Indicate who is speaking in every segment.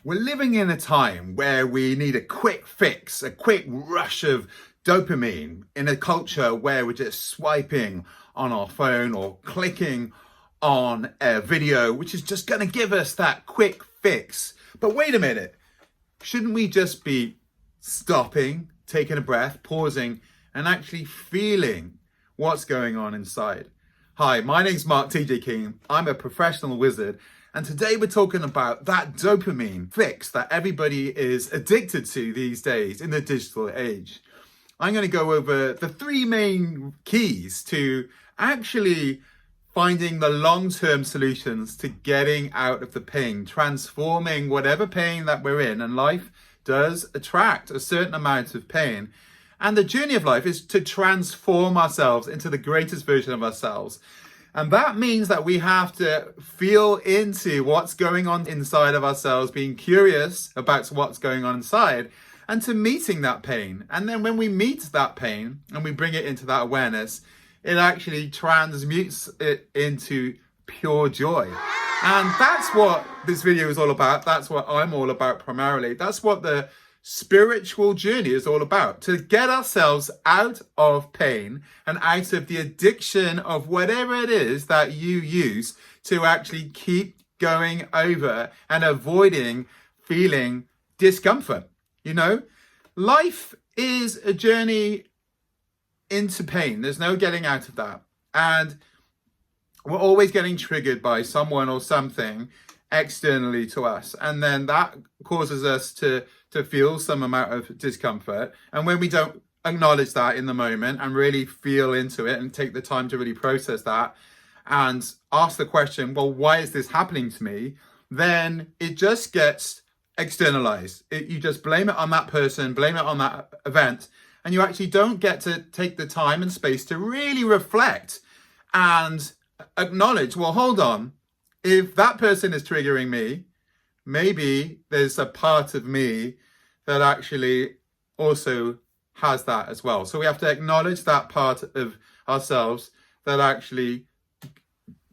Speaker 1: We're living in a time where we need a quick fix, a quick rush of dopamine in a culture where we're just swiping on our phone or clicking on a video, which is just going to give us that quick fix. But wait a minute, shouldn't we just be stopping, taking a breath, pausing, and actually feeling what's going on inside? Hi, my name's Mark T.J Keane. I'm a professional wizard. And today we're talking about that dopamine fix that everybody is addicted to these days in the digital age. I'm going to go over the three main keys to actually finding the long-term solutions to getting out of the pain, transforming whatever pain that we're in. And life does attract a certain amount of pain. And the journey of life is to transform ourselves into the greatest version of ourselves. And that means that we have to feel into what's going on inside of ourselves, being curious about what's going on inside, and to meeting that pain. And then when we meet that pain and we bring it into that awareness, it actually transmutes it into pure joy. And that's what this video is all about. That's what I'm all about primarily. That's what the spiritual journey is all about, to get ourselves out of pain and out of the addiction of whatever it is that you use to actually keep going over and avoiding feeling discomfort. You know, life is a journey into pain. There's no getting out of that. And we're always getting triggered by someone or something externally to us. And then that causes us to feel some amount of discomfort. And when we don't acknowledge that in the moment and really feel into it and take the time to really process that and ask the question, well, why is this happening to me? Then it just gets externalized. You just blame it on that person, blame it on that event. And you actually don't get to take the time and space to really reflect and acknowledge, well, hold on. If that person is triggering me, maybe there's a part of me that actually also has that as well. So we have to acknowledge that part of ourselves that actually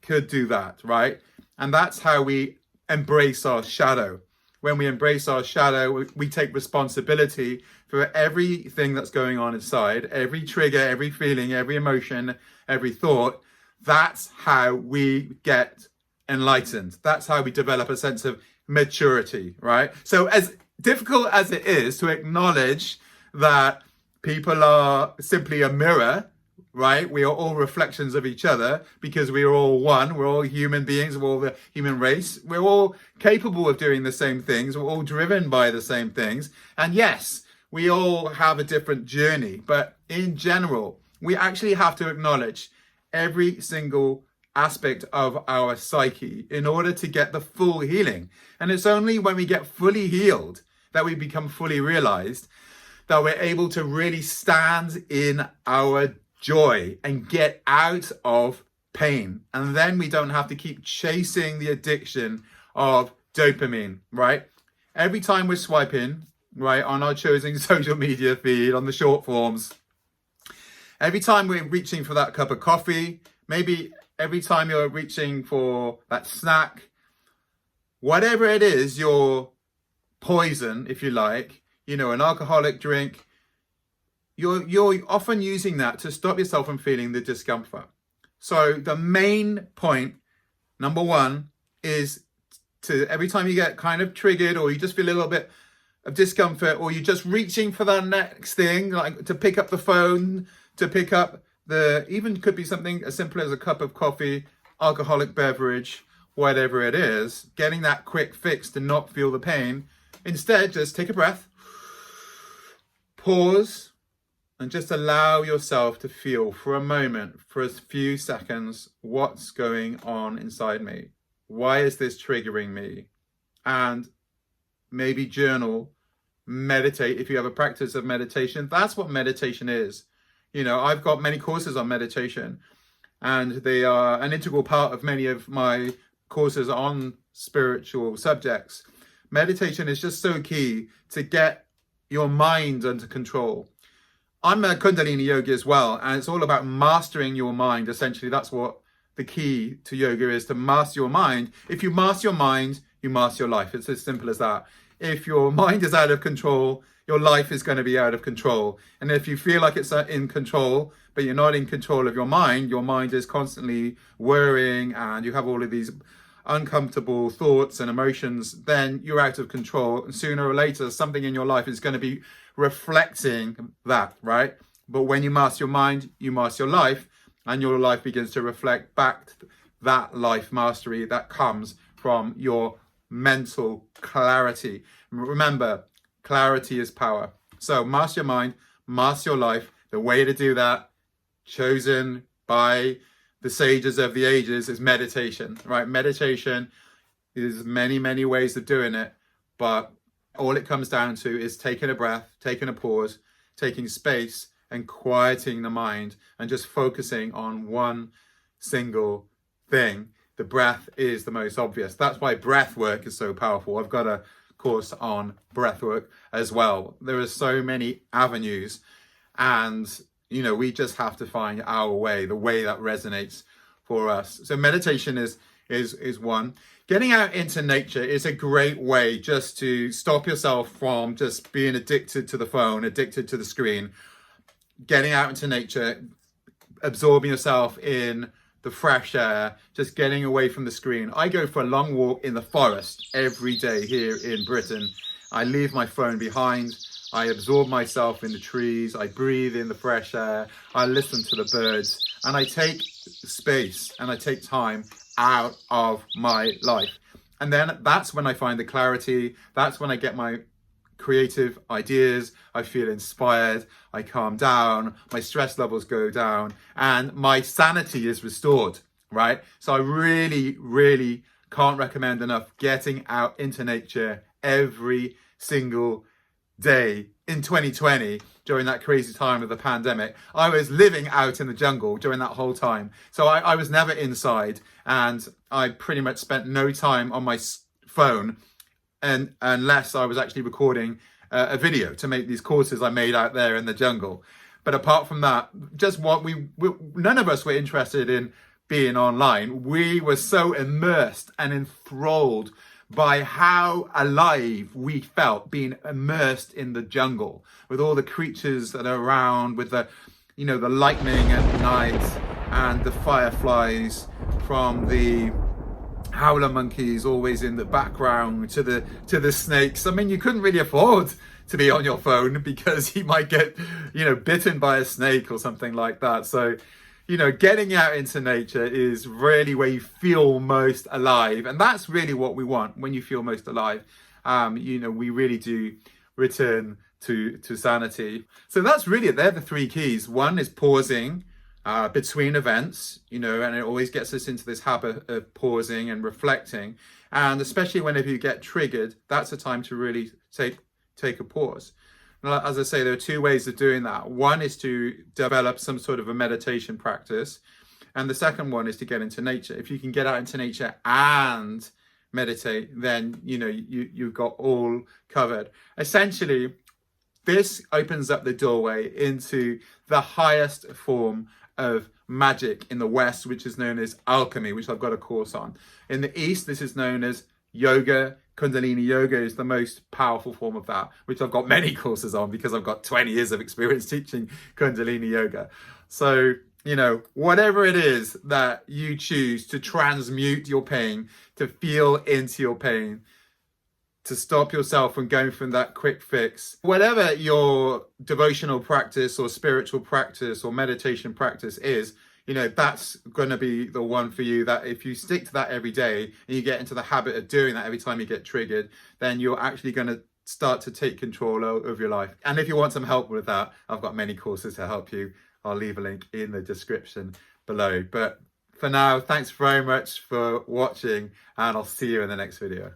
Speaker 1: could do that, right? And that's how we embrace our shadow. When we embrace our shadow, we take responsibility for everything that's going on inside, every trigger, every feeling, every emotion, every thought. That's how we get enlightened. That's how we develop a sense of maturity, right? So as difficult as it is to acknowledge that people are simply a mirror, right? We are all reflections of each other because we are all one. We're all human beings. We're all the human race. We're all capable of doing the same things. We're all driven by the same things. And yes, we all have a different journey. But in general, we actually have to acknowledge every single aspect of our psyche in order to get the full healing. And it's only when we get fully healed that we become fully realized, that we're able to really stand in our joy and get out of pain. And then we don't have to keep chasing the addiction of dopamine, right? Every time we're swiping, right, on our chosen social media feed, on the short forms, every time we're reaching for that cup of coffee, maybe every time you're reaching for that snack, whatever it is, your poison, if you like, you know, an alcoholic drink, you're often using that to stop yourself from feeling the discomfort. So the main point, number one, is to every time you get kind of triggered or you just feel a little bit of discomfort or you're just reaching for that next thing, like to pick up the phone, to pick up even could be something as simple as a cup of coffee, alcoholic beverage, whatever it is, getting that quick fix to not feel the pain. Instead, just take a breath, pause, and just allow yourself to feel for a moment, for a few seconds, what's going on inside me. Why is this triggering me? And maybe journal, meditate. If you have a practice of meditation, that's what meditation is. You know, I've got many courses on meditation, and they are an integral part of many of my courses on spiritual subjects. Meditation is just so key to get your mind under control. I'm a Kundalini yogi as well, and it's all about mastering your mind. Essentially, that's what the key to yoga is, to master your mind. If you master your mind, you master your life. It's as simple as that. If your mind is out of control, your life is going to be out of control. And if you feel like it's in control, but you're not in control of your mind is constantly worrying and you have all of these uncomfortable thoughts and emotions, then you're out of control. And sooner or later, something in your life is going to be reflecting that, right? But when you master your mind, you master your life, and your life begins to reflect back that life mastery that comes from your mental clarity. Remember, clarity is power. So master your mind, master your life. The way to do that, chosen by the sages of the ages, is meditation, right? Meditation is many, many ways of doing it, but all it comes down to is taking a breath, taking a pause, taking space, and quieting the mind and just focusing on one single thing. The breath is the most obvious. That's why breath work is so powerful. I've got a course on breathwork as well. There are so many avenues, and we just have to find our way, the way that resonates for us. So meditation is one. Getting out into nature is a great way just to stop yourself from just being addicted to the phone, addicted to the screen. Getting out into nature, absorbing yourself in the fresh air, just getting away from the screen. I go for a long walk in the forest every day here in Britain. I leave my phone behind. I absorb myself in the trees. I breathe in the fresh air. I listen to the birds, and I take space and I take time out of my life. And then that's when I find the clarity. That's when I get my creative ideas. I feel inspired. I calm down. My stress levels go down, and my sanity is restored, right? So I really, really can't recommend enough getting out into nature every single day. In 2020, during that crazy time of the pandemic, I was living out in the jungle during that whole time. So I was never inside, and I pretty much spent no time on my phone, and unless I was actually recording a video to make these courses I made out there in the jungle. But apart from that, just what none of us were interested in being online. We were so immersed and enthralled by how alive we felt being immersed in the jungle with all the creatures that are around, with the lightning at night and the fireflies from the howler monkeys always in the background to the snakes. I mean, you couldn't really afford to be on your phone because you might get bitten by a snake or something like that. So getting out into nature is really where you feel most alive, and that's really what we want. When you feel most alive, we really do return to sanity. So that's really it. They're the three keys. One is pausing between events, and it always gets us into this habit of pausing and reflecting. And especially whenever you get triggered, that's a time to really take a pause. Now, as I say, there are two ways of doing that. One is to develop some sort of a meditation practice, and the second one is to get into nature. If you can get out into nature and meditate, then you've got all covered. Essentially, this opens up the doorway into the highest form of magic in the West, which is known as alchemy, which I've got a course on. In the East, this is known as yoga. Kundalini yoga is the most powerful form of that, which I've got many courses on because I've got 20 years of experience teaching Kundalini yoga. So, whatever it is that you choose to transmute your pain, to feel into your pain, to stop yourself from going from that quick fix, whatever your devotional practice or spiritual practice or meditation practice is, that's going to be the one for you. That if you stick to that every day and you get into the habit of doing that every time you get triggered, then you're actually going to start to take control of your life. And if you want some help with that, I've got many courses to help you. I'll leave a link in the description below. But for now, thanks very much for watching, and I'll see you in the next video.